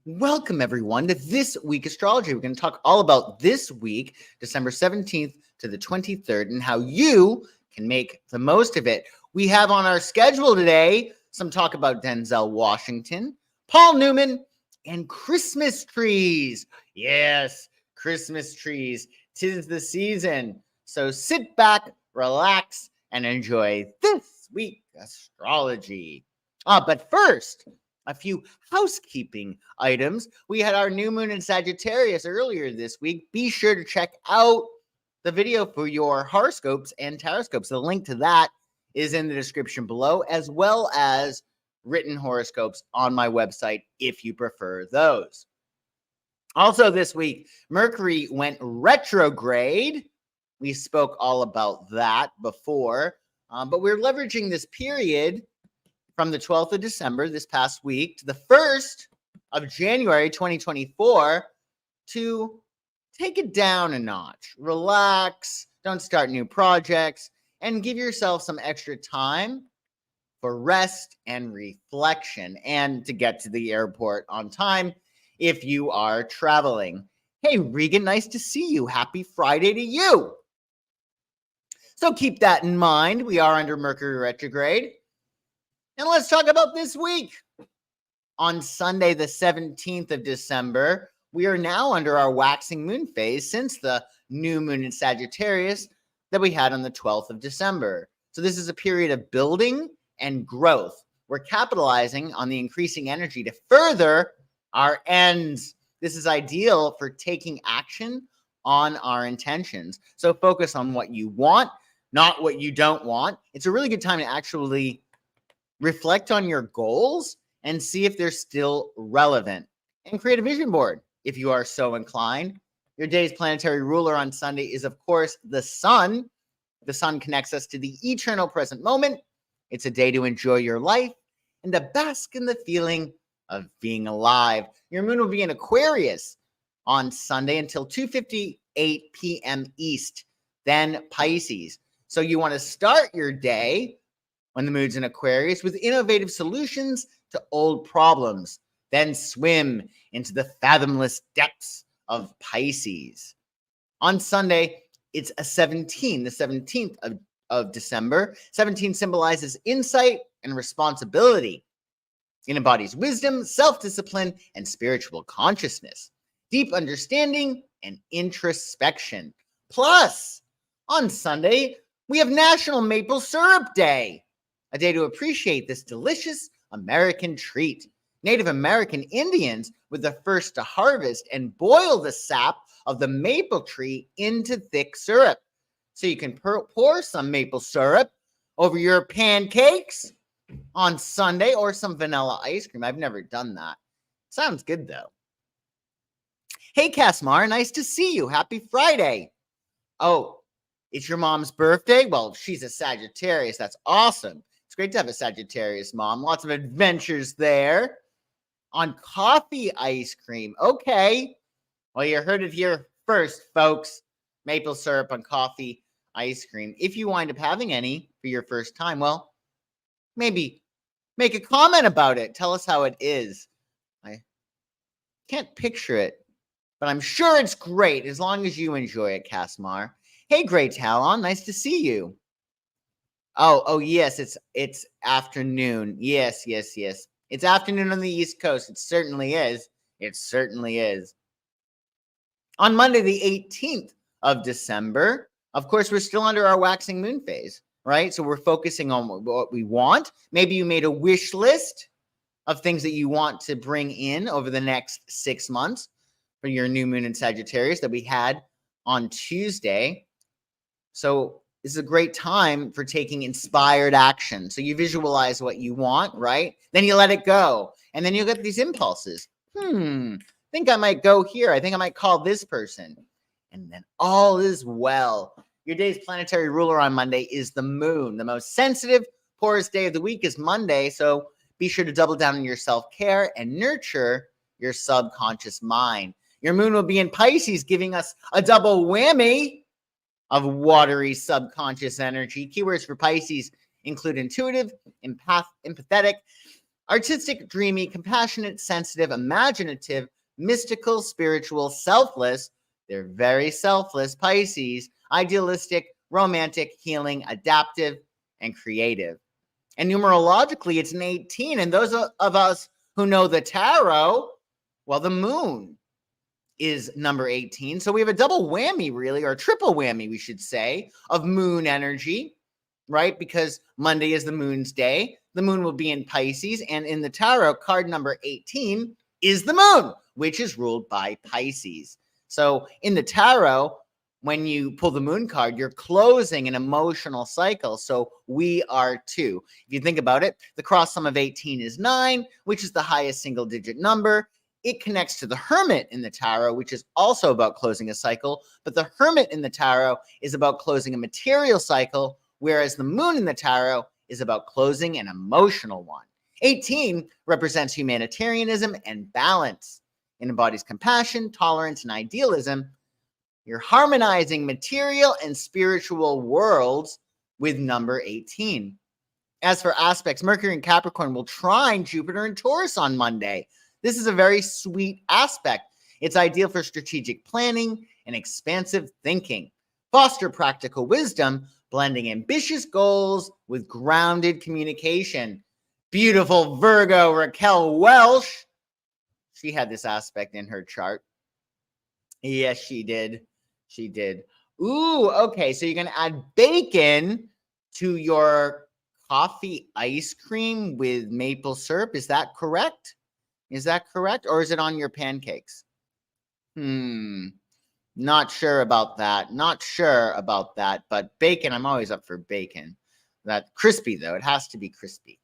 Welcome, everyone, to This Week Astrology. We're going to talk all about this week, December 17th to the 23rd, and how you can make the most of it. We have on our schedule today some talk about Denzel Washington, Paul Newman, and Christmas trees. Yes, Christmas trees. 'Tis the season. So sit back, relax, and enjoy This Week Astrology. But first, a few housekeeping items. We had our new moon in Sagittarius earlier this week. Be sure to check out the video for your horoscopes and taroscopes. The link to that is in the description below, as well as written horoscopes on my website if you prefer those. Also this week, Mercury went retrograde. We spoke all about that before, but we're leveraging this period from the 12th of December this past week to the 1st of January 2024 to take it down a notch. Relax, don't start new projects, and give yourself some extra time for rest and reflection and to get to the airport on time if you are traveling. Hey, Regan, nice to see you. Happy Friday to you. So keep that in mind. We are under Mercury retrograde. And let's talk about this week. On Sunday, the 17th of December, we are now under our waxing moon phase since the new moon in Sagittarius that we had on the 12th of December. So this is a period of building and growth. We're capitalizing on the increasing energy to further our ends. This is ideal for taking action on our intentions. So focus on what you want, not what you don't want. It's a really good time to actually reflect on your goals and see if they're still relevant, and create a vision board if you are so inclined. Your day's planetary ruler on Sunday is, of course, the sun. The sun connects us to the eternal present moment. It's a day to enjoy your life and to bask in the feeling of being alive. Your moon will be in Aquarius on Sunday until 2:58 p.m. East, then Pisces. So you want to start your day when the moon's in Aquarius with innovative solutions to old problems, then swim into the fathomless depths of Pisces. On Sunday, it's the 17th of December. 17 symbolizes insight and responsibility. It embodies wisdom, self-discipline, and spiritual consciousness, deep understanding, and introspection. Plus, on Sunday, we have National Maple Syrup Day, a day to appreciate this delicious American treat. Native American Indians were the first to harvest and boil the sap of the maple tree into thick syrup. So you can pour some maple syrup over your pancakes on Sunday or some vanilla ice cream. I've never done that. Sounds good, though. Hey, Casmar, nice to see you. Happy Friday. Oh, it's your mom's birthday? Well, she's a Sagittarius. That's awesome. It's great to have a Sagittarius mom. Lots of adventures there. On coffee ice cream. Okay. Well, you heard it here first, folks. Maple syrup on coffee ice cream. If you wind up having any for your first time, well, maybe make a comment about it. Tell us how it is. I can't picture it, but I'm sure it's great as long as you enjoy it, Casmar. Hey, Grey Talon. Nice to see you. Oh, yes, it's afternoon. Yes. It's afternoon on the East Coast. It certainly is. On Monday, the 18th of December, of course, we're still under our waxing moon phase, right? So we're focusing on what we want. Maybe you made a wish list of things that you want to bring in over the next 6 months for your new moon in Sagittarius that we had on Tuesday. So this is a great time for taking inspired action. So you visualize what you want, right? Then you let it go. And then you'll get these impulses. I think I might go here. I think I might call this person. And then all is well. Your day's planetary ruler on Monday is the moon. The most sensitive, poorest day of the week is Monday. So be sure to double down on your self-care and nurture your subconscious mind. Your moon will be in Pisces, giving us a double whammy of watery subconscious energy. Keywords for Pisces include intuitive, empathetic, Artistic, dreamy, compassionate, sensitive, imaginative, mystical, spiritual, selfless. They're very selfless. Pisces, idealistic, romantic, healing, adaptive, and creative. And numerologically, it's an 18. And those of us who know the tarot, well, the moon is number 18. So we have a double whammy, really, or a triple whammy, we should say, of moon energy, right? Because Monday is the moon's day. The moon will be in Pisces. And in the tarot, card number 18 is the moon, which is ruled by Pisces. So in the tarot, when you pull the moon card, you're closing an emotional cycle. So we are too. If you think about it, the cross sum of 18 is 9, which is the highest single digit number. It connects to the hermit in the tarot, which is also about closing a cycle. But the hermit in the tarot is about closing a material cycle, whereas the moon in the tarot is about closing an emotional one. 18 represents humanitarianism and balance. It embodies compassion, tolerance, and idealism. You're harmonizing material and spiritual worlds with number 18. As for aspects, Mercury in Capricorn will trine Jupiter in Taurus on Monday. This is a very sweet aspect. It's ideal for strategic planning and expansive thinking. Foster practical wisdom, blending ambitious goals with grounded communication. Beautiful Virgo Raquel Welch. She had this aspect in her chart. Yes, she did. She did. Ooh, okay. So you're going to add bacon to your coffee ice cream with maple syrup. Is that correct? Is that correct? Or is it on your pancakes? Not sure about that. Not sure about that. But bacon, I'm always up for bacon. That crispy, though. It has to be crispy.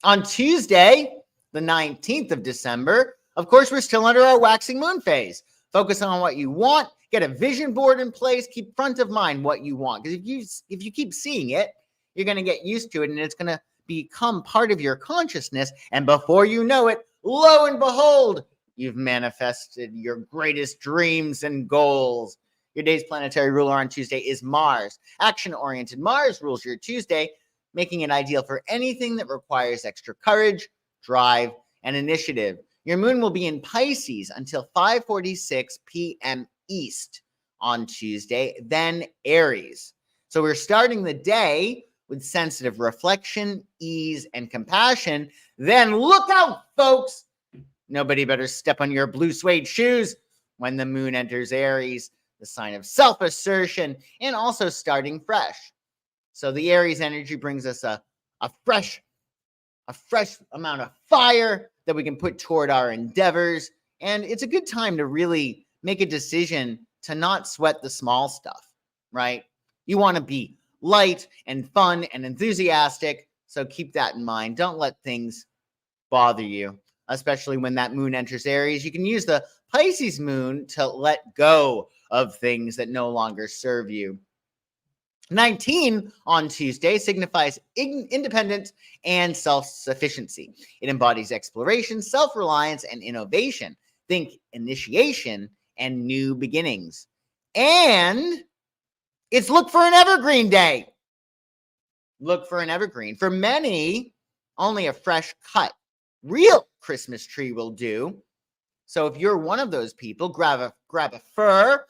On Tuesday, the 19th of December, of course, we're still under our waxing moon phase. Focus on what you want. Get a vision board in place. Keep front of mind what you want. Because if you keep seeing it, you're going to get used to it, and it's going to become part of your consciousness. And before you know it, lo and behold, you've manifested your greatest dreams and goals. Your day's planetary ruler on Tuesday is Mars. Action-oriented Mars rules your Tuesday, making it ideal for anything that requires extra courage, drive, and initiative. Your moon will be in Pisces until 5:46 p.m. East on Tuesday, then Aries. So we're starting the day with sensitive reflection, ease, and compassion. Then look out, folks. Nobody better step on your blue suede shoes when the moon enters Aries, the sign of self-assertion and also starting fresh. So the Aries energy brings us a fresh amount of fire that we can put toward our endeavors. And it's a good time to really make a decision to not sweat the small stuff, right? You want to be light and fun and enthusiastic. So keep that in mind. Don't let things bother you, especially when that moon enters Aries. You can use the Pisces moon to let go of things that no longer serve you. 19 on Tuesday signifies independence and self-sufficiency. It embodies exploration, self-reliance, and innovation. Think initiation and new beginnings. And it's look for an evergreen day. Look for an evergreen. For many, only a fresh cut, real Christmas tree will do. So if you're one of those people, grab a fir,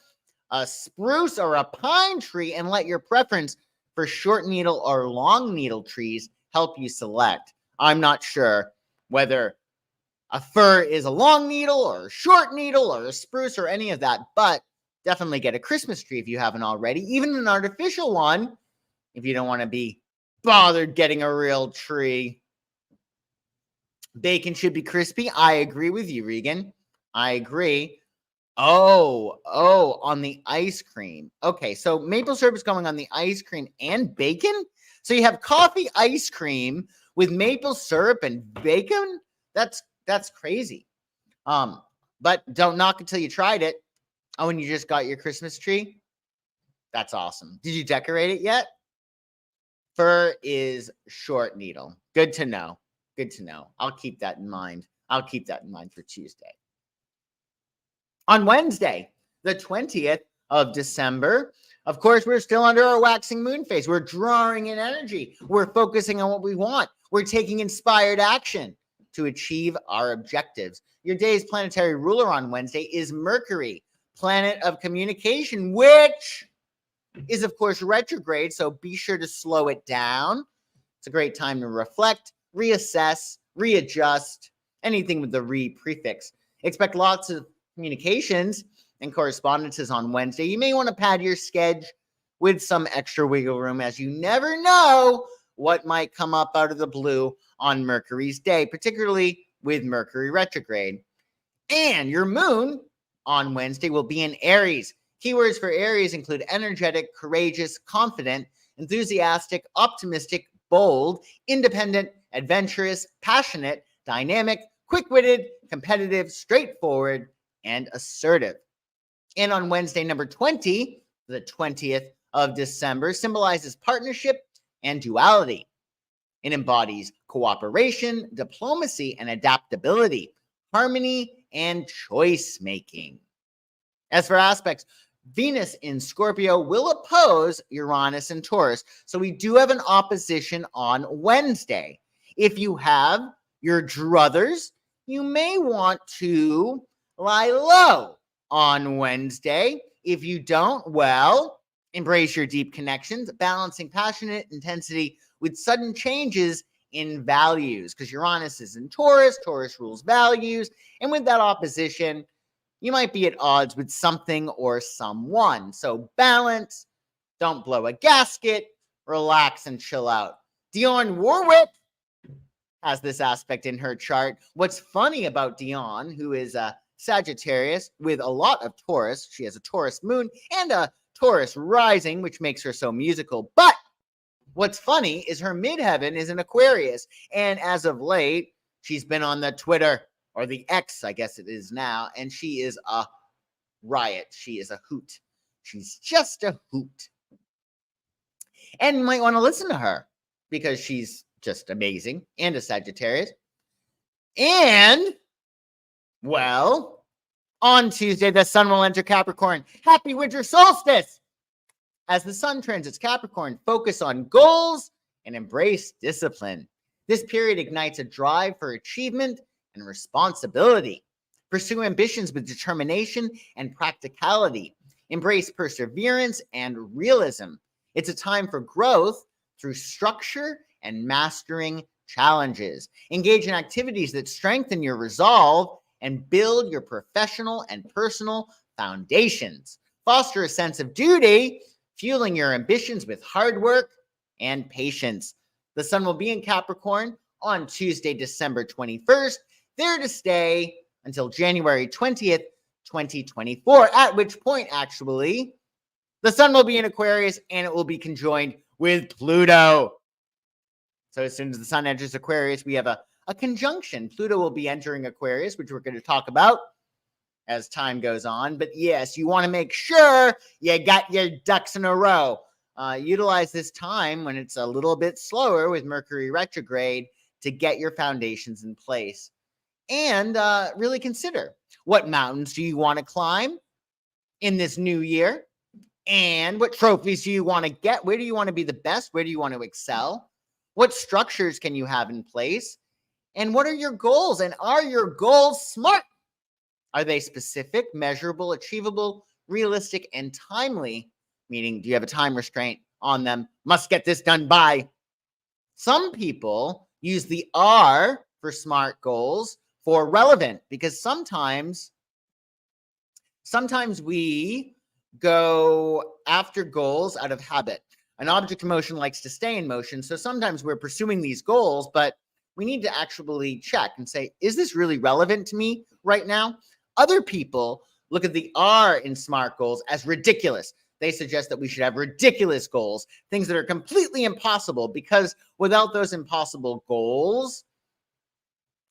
a spruce, or a pine tree, and let your preference for short needle or long needle trees help you select. I'm not sure whether a fir is a long needle or a short needle or a spruce or any of that, but definitely get a Christmas tree if you haven't already, even an artificial one if you don't want to be bothered getting a real tree. Bacon should be crispy. I agree with you, Regan. I agree. Oh, on the ice cream. Okay, so maple syrup is going on the ice cream and bacon? So you have coffee ice cream with maple syrup and bacon? That's crazy. But don't knock until you tried it. Oh, and you just got your Christmas tree? That's awesome. Did you decorate it yet? Fir is short needle. Good to know. Good to know. I'll keep that in mind. I'll keep that in mind for Tuesday. On Wednesday, the 20th of December, of course, we're still under our waxing moon phase. We're drawing in energy. We're focusing on what we want. We're taking inspired action to achieve our objectives. Your day's planetary ruler on Wednesday is Mercury, planet of communication, which is, of course, retrograde, so be sure to slow it down. It's a great time to reflect, reassess, readjust, anything with the re prefix. Expect lots of communications and correspondences on Wednesday. You may want to pad your schedule with some extra wiggle room, as you never know what might come up out of the blue on Mercury's day, particularly with Mercury retrograde. And your moon on Wednesday will be in Aries. Keywords for Aries include energetic, courageous, confident, enthusiastic, optimistic, bold, independent, adventurous, passionate, dynamic, quick-witted, competitive, straightforward, and assertive. And on Wednesday, number 20, the 20th of December, symbolizes partnership and duality. It embodies cooperation, diplomacy, and adaptability, harmony, and choice making. As for aspects, Venus in Scorpio will oppose Uranus in Taurus. So we do have an opposition on Wednesday. If you have your druthers, you may want to lie low on Wednesday. If you don't, well, embrace your deep connections, balancing passionate intensity with sudden changes in values, because Uranus is in Taurus. Taurus rules values. And with that opposition, you might be at odds with something or someone. So balance, don't blow a gasket, relax and chill out. Dionne Warwick has this aspect in her chart. What's funny about Dionne, who is a Sagittarius with a lot of Taurus, she has a Taurus moon and a Taurus rising, which makes her so musical. But what's funny is her midheaven is an Aquarius. And as of late, she's been on the Twitter, or the X, I guess it is now, and she is a riot. She is a hoot. She's just a hoot. And you might want to listen to her because she's just amazing and a Sagittarius. And, well, on Tuesday, the sun will enter Capricorn. Happy winter solstice! As the sun transits Capricorn, focus on goals and embrace discipline. This period ignites a drive for achievement and responsibility. Pursue ambitions with determination and practicality. Embrace perseverance and realism. It's a time for growth through structure and mastering challenges. Engage in activities that strengthen your resolve and build your professional and personal foundations. Foster a sense of duty, fueling your ambitions with hard work and patience. The sun will be in Capricorn on Tuesday, December 21st, there to stay until January 20th, 2024, at which point, actually, the sun will be in Aquarius and it will be conjoined with Pluto. So as soon as the sun enters Aquarius, we have a conjunction. Pluto will be entering Aquarius, which we're going to talk about as time goes on. But yes, you want to make sure you got your ducks in a row. Utilize this time when it's a little bit slower with Mercury retrograde to get your foundations in place. And really consider, what mountains do you want to climb in this new year? And what trophies do you want to get? Where do you want to be the best? Where do you want to excel? What structures can you have in place? And what are your goals? And are your goals smart? Are they specific, measurable, achievable, realistic, and timely? Meaning, do you have a time restraint on them? Must get this done by. Some people use the R for SMART goals for relevant, because sometimes we go after goals out of habit. An object in motion likes to stay in motion. So sometimes we're pursuing these goals, but we need to actually check and say, is this really relevant to me right now? Other people look at the R in SMART goals as ridiculous. They suggest that we should have ridiculous goals, things that are completely impossible, because without those impossible goals,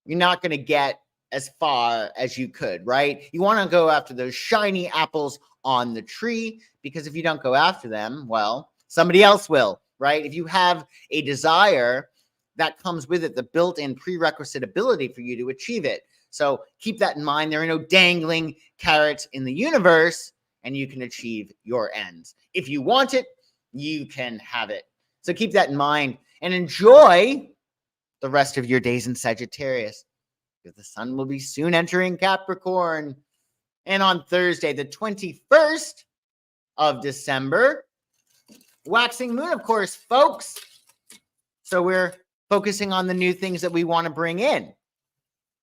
you're not going to get as far as you could, right? You want to go after those shiny apples on the tree, because if you don't go after them, well, somebody else will, right? If you have a desire, that comes with it the built-in prerequisite ability for you to achieve it. So keep that in mind. There are no dangling carrots in the universe, and you can achieve your ends. If you want it, you can have it. So keep that in mind and enjoy the rest of your days in Sagittarius, because the sun will be soon entering Capricorn. And on Thursday, the 21st of December, waxing moon, of course, folks. So we're focusing on the new things that we want to bring in.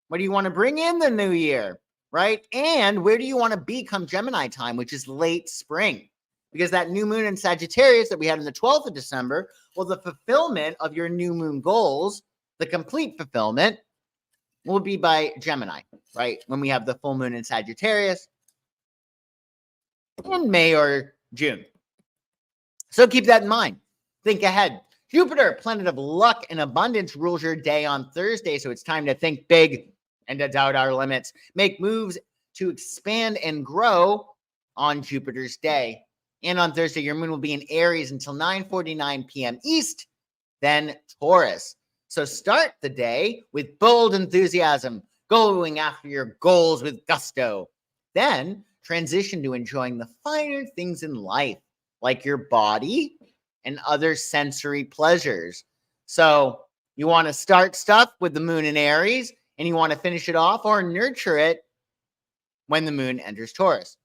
What do you want to bring in the new year, right? And where do you want to be come Gemini time, which is late spring? Because that new moon in Sagittarius that we had on the 12th of December, well, the fulfillment of your new moon goals, the complete fulfillment, will be by Gemini, right? When we have the full moon in Sagittarius in May or June. So keep that in mind. Think ahead. Jupiter, planet of luck and abundance, rules your day on Thursday. So it's time to think big and to doubt our limits. Make moves to expand and grow on Jupiter's day. And on Thursday, your moon will be in Aries until 9:49 p.m. East, then Taurus. So start the day with bold enthusiasm, going after your goals with gusto. Then transition to enjoying the finer things in life, like your body and other sensory pleasures. So you want to start stuff with the moon in Aries, and you want to finish it off or nurture it when the moon enters Taurus.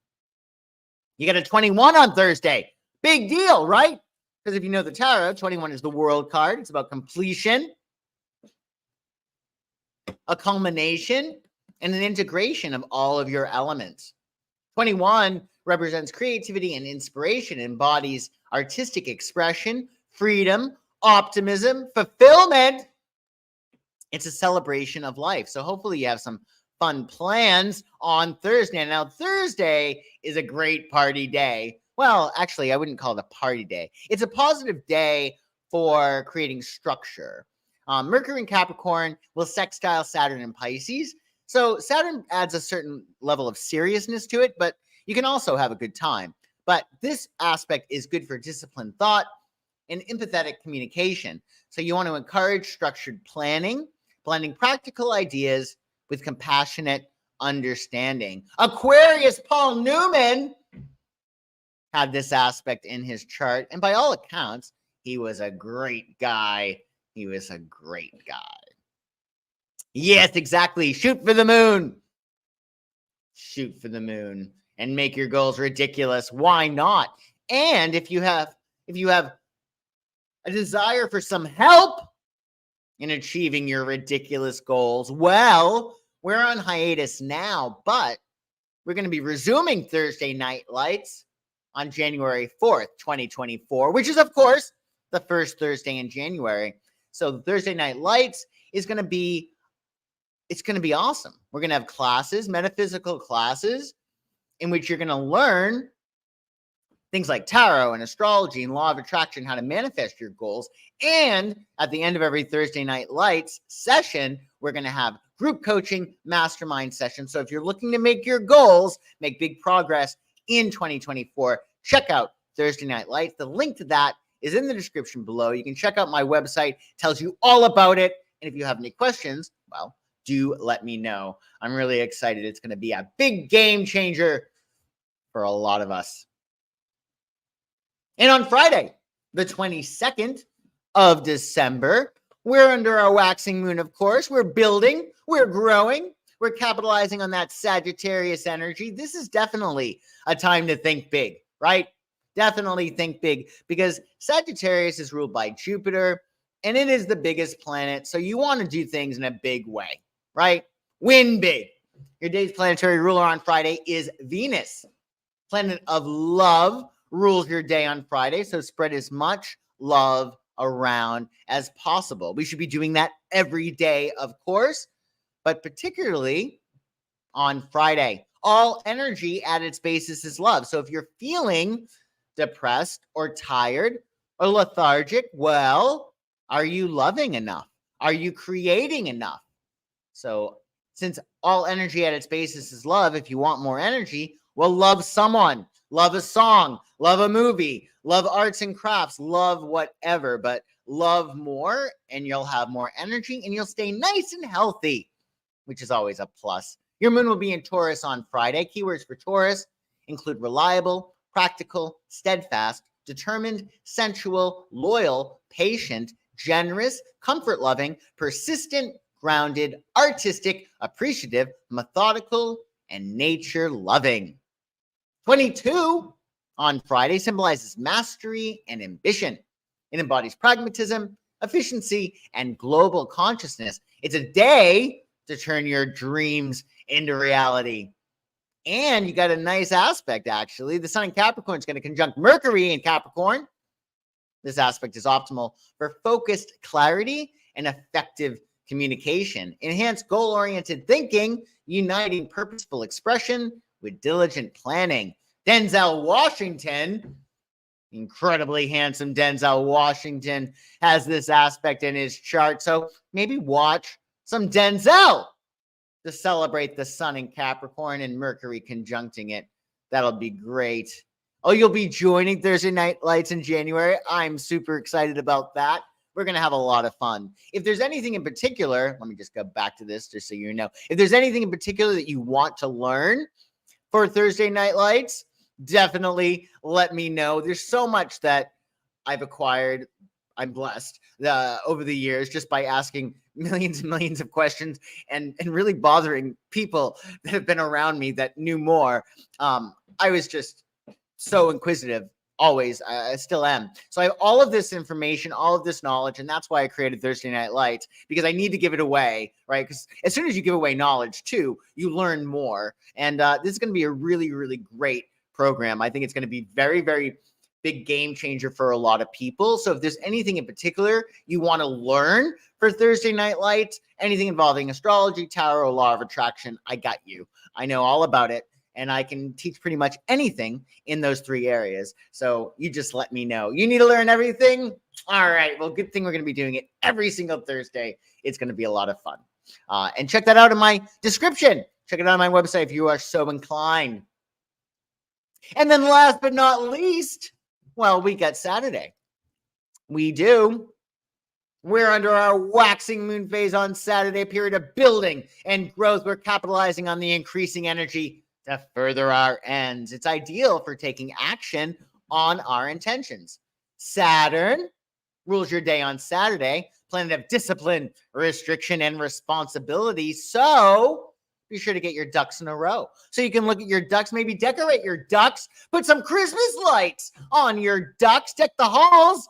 You get a 21 on Thursday. Big deal, right? Because if you know the tarot, 21 is the world card. It's about completion, a culmination, and an integration of all of your elements. 21 represents creativity and inspiration, embodies artistic expression, freedom, optimism, fulfillment. It's a celebration of life. So hopefully you have some fun plans on Thursday. Now, Thursday is a great party day. Well, actually, I wouldn't call it a party day. It's a positive day for creating structure. Mercury in Capricorn will sextile Saturn in Pisces. So Saturn adds a certain level of seriousness to it, but you can also have a good time. But this aspect is good for disciplined thought and empathetic communication. So you want to encourage structured planning, blending practical ideas with compassionate understanding. Aquarius, Paul Newman, had this aspect in his chart. And by all accounts, he was a great guy. He was a great guy. Yes, exactly. Shoot for the moon. Shoot for the moon and make your goals ridiculous. Why not? And if you have a desire for some help in achieving your ridiculous goals, well, we're on hiatus now, but we're going to be resuming Thursday Night Lights on January 4th, 2024, which is, of course, the first Thursday in January. So Thursday Night Lights is going to be, it's going to be awesome. We're going to have classes, metaphysical classes, in which you're going to learn things like tarot and astrology and law of attraction, how to manifest your goals. And at the end of every Thursday Night Lights session, we're going to have group coaching, mastermind sessions. So if you're looking to make your goals, make big progress in 2024, check out Thursday Night Lights. The link to that is in the description below. You can check out my website, tells you all about it. And if you have any questions, well, do let me know. I'm really excited. It's going to be a big game changer for a lot of us. And on Friday, the 22nd of December, we're under our waxing moon, of course. We're building, we're growing, we're capitalizing on that Sagittarius energy. This is definitely a time to think big, right? Definitely think big, because Sagittarius is ruled by Jupiter, and it is the biggest planet. So you want to do things in a big way, right? Win big. Your day's planetary ruler on Friday is Venus. Planet of love rules your day on Friday. So spread as much love around as possible. We should be doing that every day, of course, but particularly on Friday. All energy at its basis is love. So if you're feeling depressed or tired or lethargic, well, are you loving enough? Are you creating enough? So since all energy at its basis is love, if you want more energy, well, love someone, love a song, love a movie, love arts and crafts, love whatever, but love more and you'll have more energy and you'll stay nice and healthy, which is always a plus. Your moon will be in Taurus on Friday. Keywords for Taurus include reliable, practical, steadfast, determined, sensual, loyal, patient, generous, comfort-loving, persistent, grounded, artistic, appreciative, methodical, and nature-loving. 22 on Friday symbolizes mastery and ambition. It embodies pragmatism, efficiency, and global consciousness. It's a day to turn your dreams into reality. And you got a nice aspect, actually. The sun in Capricorn is going to conjunct Mercury in Capricorn. This aspect is optimal for focused clarity and effective communication. Enhanced goal-oriented thinking, uniting purposeful expression with diligent planning. Denzel Washington, incredibly handsome Denzel Washington, has this aspect in his chart. So maybe watch some Denzel to celebrate the sun in Capricorn and Mercury conjuncting it. That'll be great. Oh, you'll be joining Thursday Night Lights in January. I'm super excited about that. We're going to have a lot of fun. If there's anything in particular, let me just go back to this just so you know. If there's anything in particular that you want to learn for Thursday Night Lights, definitely let me know. There's so much that I've acquired. I'm blessed over the years just by asking millions and millions of questions and really bothering people that have been around me that knew more. I was just so inquisitive always. I still am. So I have all of this information, all of this knowledge, and that's why I created Thursday Night Lights, because I need to give it away, right? Because as soon as you give away knowledge too, you learn more. And this is going to be a really, really great program. I think it's going to be very, very big game changer for a lot of people. So if there's anything in particular you want to learn for Thursday Night Lights, anything involving astrology, tarot, law of attraction, I got you. I know all about it. And I can teach pretty much anything in those three areas. So you just let me know. You need to learn everything? All right. Well, good thing we're going to be doing it every single Thursday. It's going to be a lot of fun. And check that out in my description. Check it out on my website if you are so inclined. And then last but not least, well, we got Saturday. We do. We're under our waxing moon phase on Saturday, period of building and growth. We're capitalizing on the increasing energy to further our ends. It's ideal for taking action on our intentions. Saturn rules your day on Saturday, planet of discipline, restriction, and responsibility. So be sure to get your ducks in a row so you can look at your ducks, maybe decorate your ducks, put some Christmas lights on your ducks, deck the halls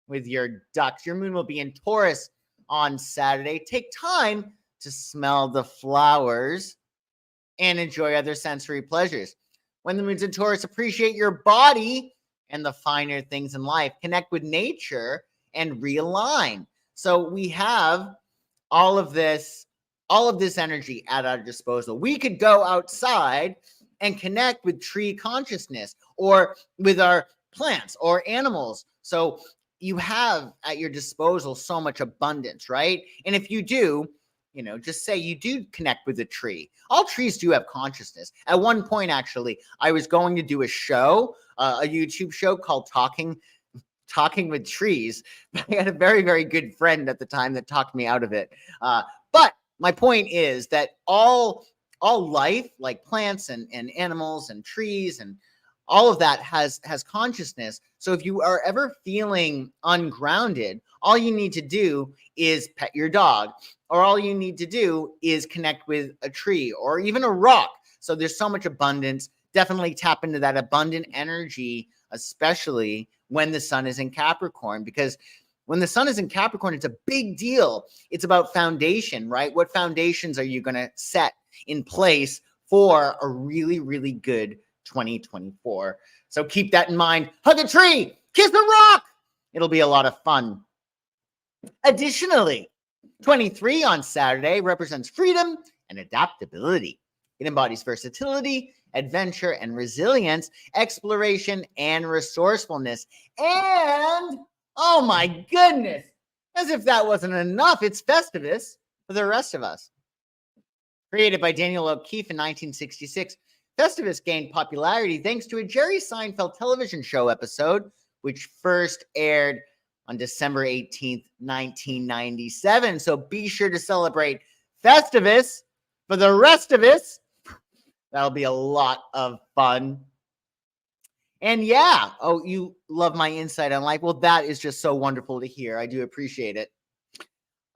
with your ducks. Your moon will be in Taurus on Saturday. Take time to smell the flowers and enjoy other sensory pleasures. When the moon's in Taurus, appreciate your body and the finer things in life. Connect with nature and realign. So we have all of this energy at our disposal. We could go outside and connect with tree consciousness or with our plants or animals. So you have at your disposal so much abundance, right? And if you do, just say you do connect with a tree. All trees do have consciousness. At one point, actually, I was going to do a show, a YouTube show called Talking with Trees. But I had a very, very good friend at the time that talked me out of it. But my point is that all life, like plants and animals and trees and all of that has consciousness. So if you are ever feeling ungrounded, all you need to do is pet your dog, or all you need to do is connect with a tree or even a rock. So there's so much abundance. Definitely tap into that abundant energy, especially when the sun is in Capricorn, because when the sun is in Capricorn, it's a big deal. It's about foundation, right? What foundations are you going to set in place for a really, really good 2024? So keep that in mind. Hug a tree, kiss a rock. It'll be a lot of fun. Additionally, 23 on Saturday represents freedom and adaptability. It embodies versatility, adventure, and resilience, exploration, and resourcefulness. And, oh my goodness, as if that wasn't enough, it's Festivus for the rest of us. Created by Daniel O'Keefe in 1966, Festivus gained popularity thanks to a Jerry Seinfeld television show episode, which first aired on December 18th, 1997. So be sure to celebrate Festivus for the rest of us. That'll be a lot of fun. And yeah, oh, you love my insight on life. Well, that is just so wonderful to hear. I do appreciate it.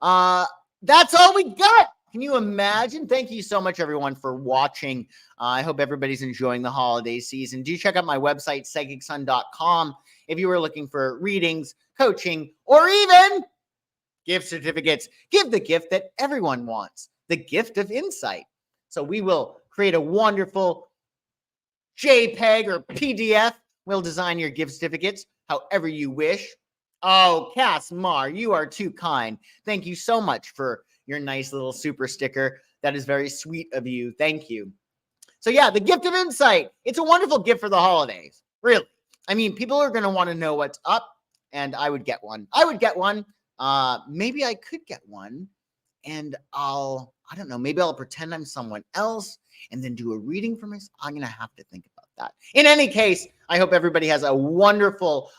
That's all we got. Can you imagine? Thank you so much, everyone, for watching. I hope everybody's enjoying the holiday season. Do check out my website, psychicsun.com, if you were looking for readings, coaching, or even gift certificates. Give the gift that everyone wants, the gift of insight. So we will create a wonderful JPEG or PDF. We'll design your gift certificates however you wish. Oh, Cass Mar, you are too kind. Thank you so much for your nice little super sticker. That is very sweet of you. Thank you. So yeah, the gift of insight. It's a wonderful gift for the holidays. Really. I mean, people are going to want to know what's up, and I would get one. Maybe I could get one, and I don't know, maybe I'll pretend I'm someone else and then do a reading for myself. I'm going to have to think about that. In any case, I hope everybody has a wonderful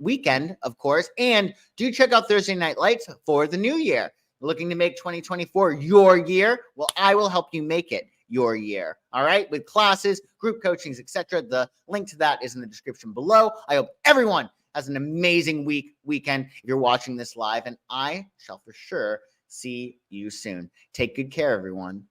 weekend, of course, and do check out Thursday Night Lights for the new year. Looking to make 2024 your year? Well, I will help you make it your year. All right, with classes, group coachings, etc. The link to that is in the description below. I hope everyone has an amazing weekend if you're watching this live, and I shall for sure see you soon. Take good care, everyone.